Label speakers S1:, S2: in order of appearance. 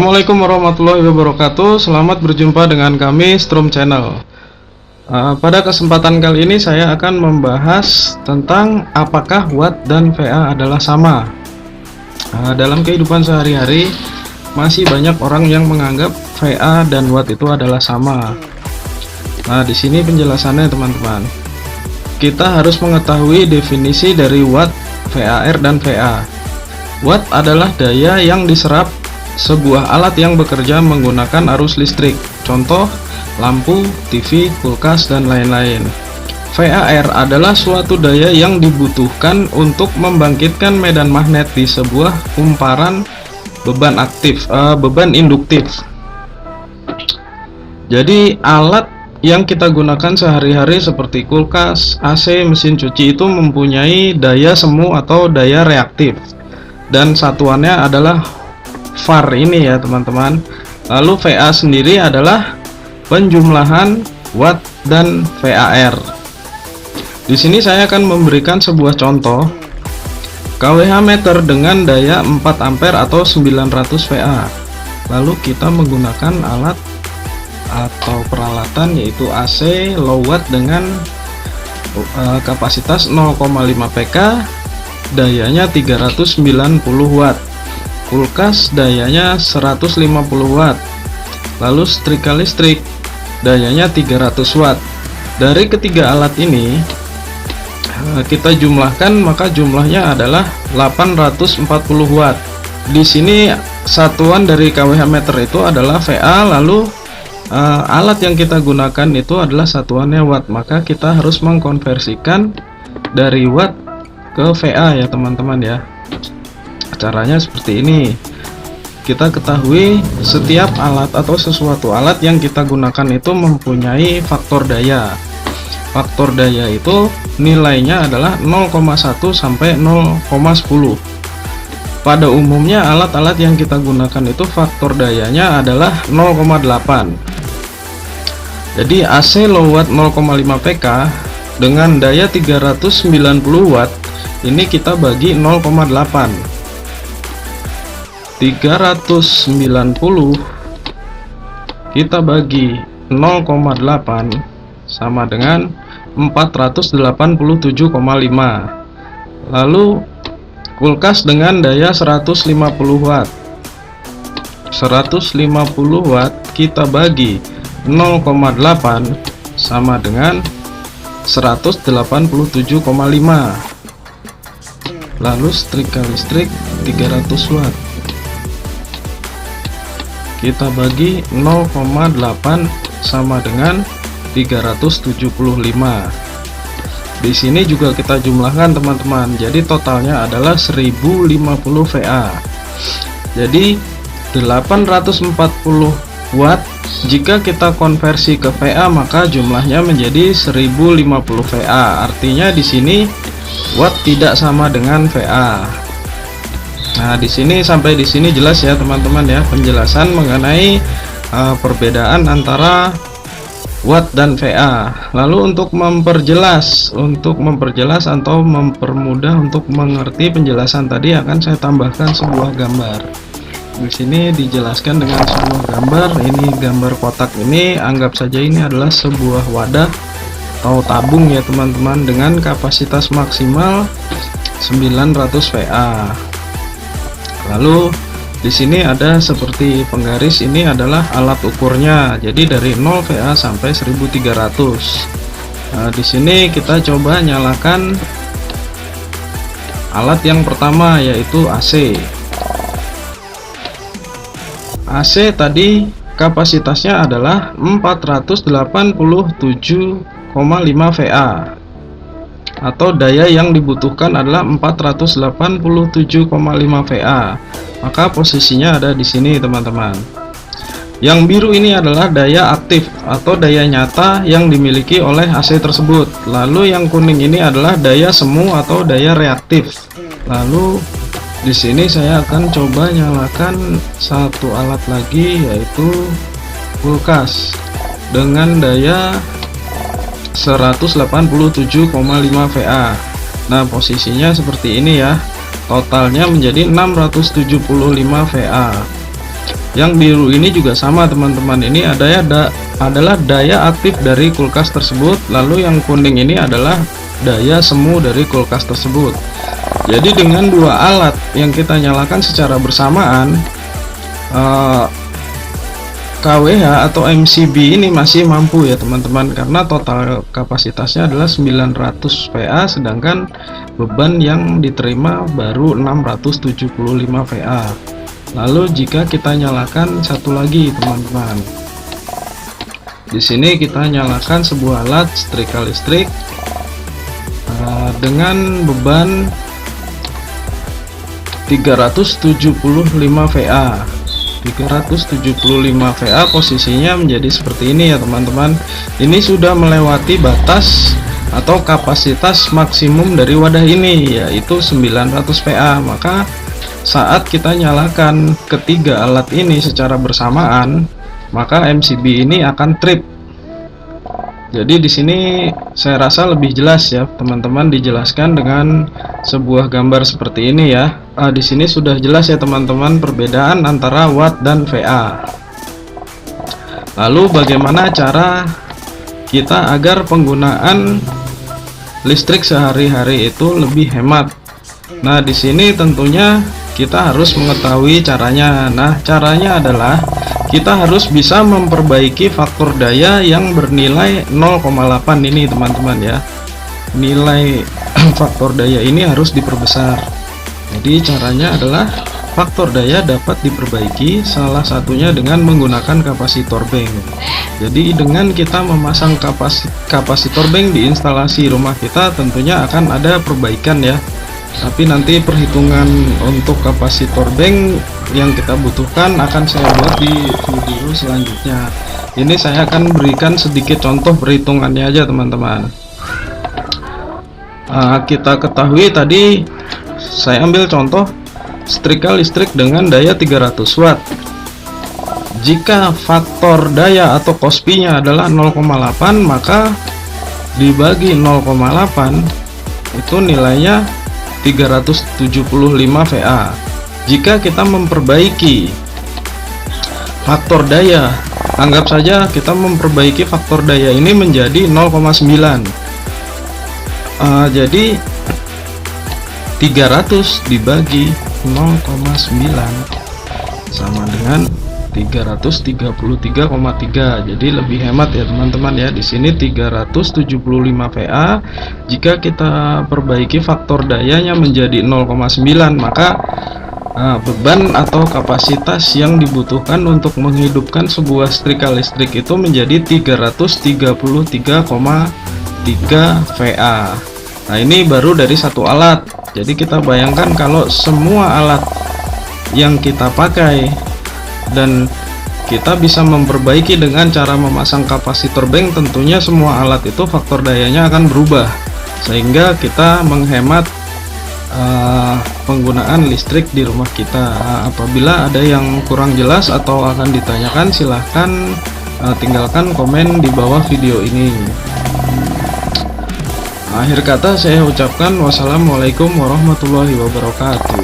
S1: Assalamualaikum warahmatullahi wabarakatuh. Selamat berjumpa dengan kami Strom Channel. Pada kesempatan kali ini saya akan membahas tentang apakah watt dan VA adalah sama. Dalam kehidupan sehari-hari masih banyak orang yang menganggap VA dan watt itu adalah sama. Nah, di sini penjelasannya teman-teman. Kita harus mengetahui definisi dari watt, VAR dan VA. Watt adalah daya yang diserap sebuah alat yang bekerja menggunakan arus listrik, contoh lampu, TV, kulkas, dan lain-lain. VAR adalah suatu daya yang dibutuhkan untuk membangkitkan medan magnet di sebuah kumparan beban induktif. Jadi alat yang kita gunakan sehari-hari seperti kulkas, AC, mesin cuci itu mempunyai daya semu atau daya reaktif, dan satuannya adalah VAR ini ya teman-teman. Lalu VA sendiri adalah penjumlahan watt dan VAR. Di sini saya akan memberikan sebuah contoh kWh meter dengan daya 4 ampere atau 900 VA. Lalu kita menggunakan alat atau peralatan yaitu AC low watt dengan kapasitas 0,5 PK, dayanya 390 watt. Kulkas dayanya 150 watt. Lalu setrika listrik dayanya 300 watt. Dari ketiga alat ini kita jumlahkan, maka jumlahnya adalah 840 watt. Di sini satuan dari kWh meter itu adalah VA, lalu alat yang kita gunakan itu adalah satuannya watt, maka kita harus mengkonversikan dari watt ke VA ya teman-teman ya. Caranya seperti ini. Kita ketahui setiap alat atau sesuatu alat yang kita gunakan itu mempunyai faktor daya. Faktor daya itu nilainya adalah 0,1 sampai 0,10. Pada umumnya alat-alat yang kita gunakan itu faktor dayanya adalah 0,8. Jadi AC low watt 0,5 PK dengan daya 390 watt ini kita bagi 0,8. 390 kita bagi 0,8 sama dengan 487,5. Lalu kulkas dengan daya 150 watt. 150 watt kita bagi 0,8 sama dengan 187,5. Lalu setrika listrik 300 watt kita bagi 0,8 sama dengan 375. Di sini juga kita jumlahkan teman-teman. Jadi totalnya adalah 1050 VA. Jadi 840 watt jika kita konversi ke VA maka jumlahnya menjadi 1050 VA. Artinya di sini watt tidak sama dengan VA. Nah, di sini sampai di sini jelas ya teman-teman ya penjelasan mengenai perbedaan antara watt dan VA. Lalu untuk memperjelas atau mempermudah untuk mengerti penjelasan tadi akan saya tambahkan sebuah gambar. Di sini dijelaskan dengan sebuah gambar. Ini gambar kotak ini, anggap saja ini adalah sebuah wadah atau tabung ya teman-teman dengan kapasitas maksimal 900 VA. Lalu di sini ada seperti penggaris, ini adalah alat ukurnya. Jadi dari 0 VA sampai 1300. Nah, di sini kita coba nyalakan alat yang pertama yaitu AC. AC tadi kapasitasnya adalah 487,5 VA. Atau daya yang dibutuhkan adalah 487,5 VA. Maka posisinya ada di sini teman-teman. Yang biru ini adalah daya aktif atau daya nyata yang dimiliki oleh AC tersebut. Lalu yang kuning ini adalah daya semu atau daya reaktif. Lalu di sini saya akan coba nyalakan satu alat lagi yaitu kulkas dengan daya 187,5 VA. Nah, posisinya seperti ini ya. Totalnya menjadi 675 VA. Yang biru ini juga sama teman-teman, ini adalah daya aktif dari kulkas tersebut. Lalu yang kuning ini adalah daya semu dari kulkas tersebut. Jadi dengan dua alat yang kita nyalakan secara bersamaan, KWH atau MCB ini masih mampu ya teman-teman, karena total kapasitasnya adalah 900 VA, sedangkan beban yang diterima baru 675 VA. Lalu jika kita nyalakan satu lagi teman-teman, di sini kita nyalakan sebuah alat setrika listrik dengan beban 375 VA. 375 VA posisinya menjadi seperti ini ya teman-teman. Ini sudah melewati batas atau kapasitas maksimum dari wadah ini, yaitu 900 VA. Maka saat kita nyalakan ketiga alat ini secara bersamaan, maka MCB ini akan trip. Jadi di sini saya rasa lebih jelas ya teman-teman, dijelaskan dengan sebuah gambar seperti ini ya. Di sini sudah jelas ya teman-teman perbedaan antara watt dan VA. Lalu bagaimana cara kita agar penggunaan listrik sehari-hari itu lebih hemat? Nah, di sini tentunya kita harus mengetahui caranya. Nah, caranya adalah kita harus bisa memperbaiki faktor daya yang bernilai 0,8 ini teman-teman ya. Nilai faktor daya ini harus diperbesar. Jadi caranya adalah faktor daya dapat diperbaiki, salah satunya dengan menggunakan kapasitor bank. Jadi dengan kita memasang kapasitor bank di instalasi rumah kita, tentunya akan ada perbaikan ya. Tapi nanti perhitungan untuk kapasitor bank yang kita butuhkan akan saya buat di video selanjutnya. Ini saya akan berikan sedikit contoh perhitungannya aja teman-teman. Kita ketahui tadi saya ambil contoh setrika listrik dengan daya 300 watt. Jika faktor daya atau KOSPI-nya adalah 0,8, maka dibagi 0,8 itu nilainya 375 VA. Jika kita memperbaiki faktor daya, anggap saja kita memperbaiki faktor daya ini menjadi 0,9. Jadi 300 dibagi 0,9 sama dengan 333,3. Jadi lebih hemat ya teman-teman ya. Di sini 375 VA. Jika kita perbaiki faktor dayanya menjadi 0,9, maka beban atau kapasitas yang dibutuhkan untuk menghidupkan sebuah setrika listrik itu menjadi 333,3 VA. Nah, ini baru dari satu alat. Jadi kita bayangkan kalau semua alat yang kita pakai dan kita bisa memperbaiki dengan cara memasang kapasitor bank, tentunya semua alat itu faktor dayanya akan berubah, sehingga kita menghemat penggunaan listrik di rumah kita. Apabila ada yang kurang jelas atau akan ditanyakan, silahkan tinggalkan komen di bawah video ini. Akhir kata saya ucapkan wassalamualaikum warahmatullahi wabarakatuh.